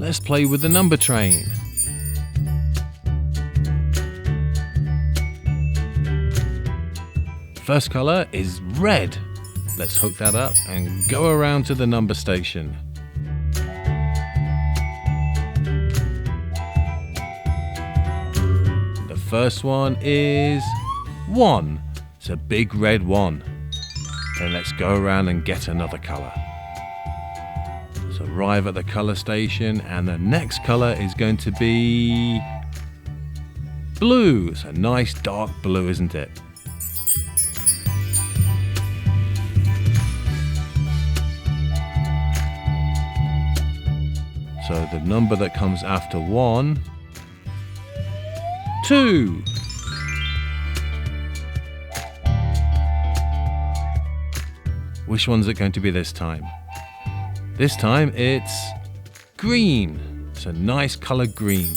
let's play with the number train. First colour is red. Let's hook that up and go around to the number station. The first one is 1. It's a big red 1. Then let's go around and get another colour. So arrive at the colour station, and the next colour is going to be blue. It's a nice dark blue, isn't it? So the number that comes after 1, 2. Which one's it going to be this time? This time it's green. It's a nice colour green.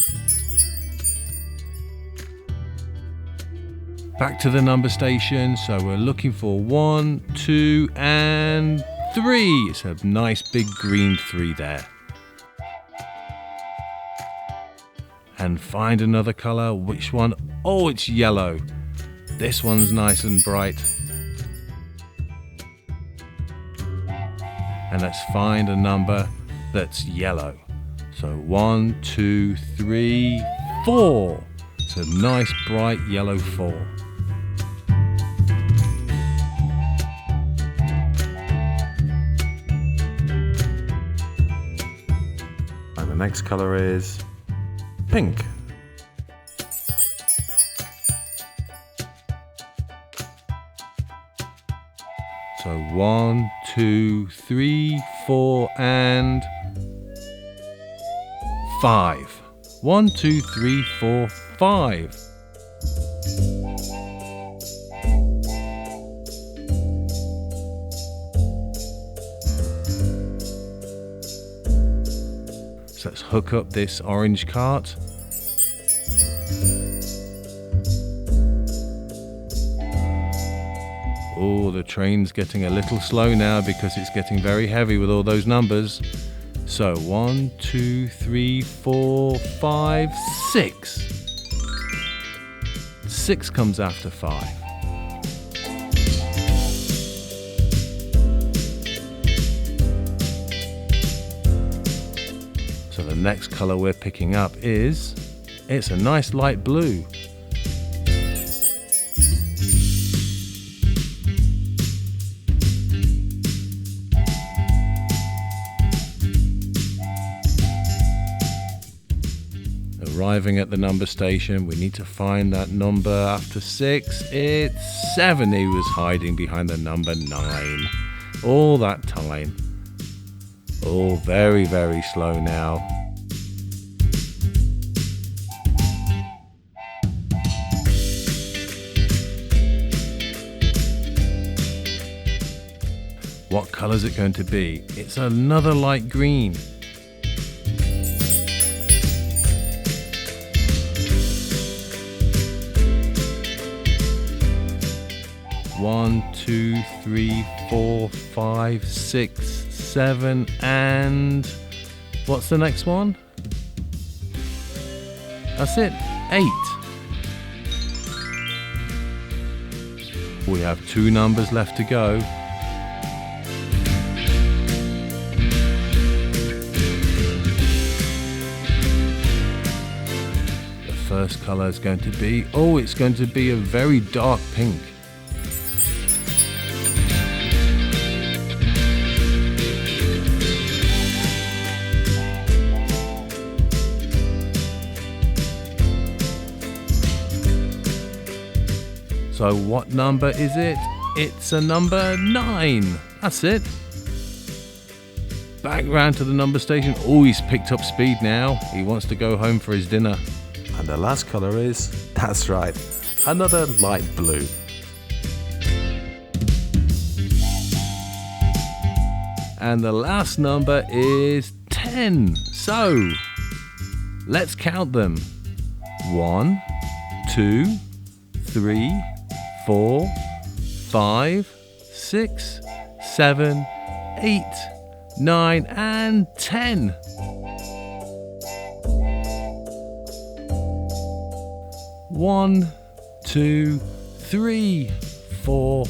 Back to the number station. So we're looking for 1, 2, and 3. It's a nice big green 3 there. And find another colour. Which one? Oh, it's yellow. This one's nice and bright. And let's find a number that's yellow. So 1, 2, 3, 4. It's a nice bright yellow 4. And the next colour is pink. So 1, 2, 3, 4, and 5. 1, 2, 3, 4, 5. So let's hook up this orange cart. Oh, the train's getting a little slow now because it's getting very heavy with all those numbers. So 1, 2, 3, 4, 5, 6. 6 comes after 5. So the next colour we're picking up is, it's a nice light blue. Arriving at the number station, we need to find that number after 6. It's 7. He was hiding behind the number 9 all that time. Oh, very, very slow now. What colour is it going to be? It's another light green. One, 2, 3, 4, 5, 6, 7, and what's the next one? That's it, 8. We have 2 numbers left to go. The first colour is going to be, oh, it's going to be a very dark pink. So what number is it? It's a number 9. That's it. Back round to the number station. Oh, he's picked up speed now. He wants to go home for his dinner. And the last colour is, that's right, another light blue. And the last number is 10. So, let's count them. 1, 2, 3, 4, 5, 6, 7, 8, 9, and 10. 1, 2, 3, 4,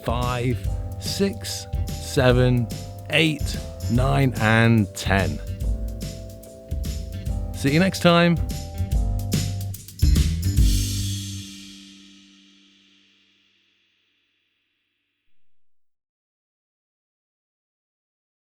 5, 6, 7, 8, 9 and 10. See you next time.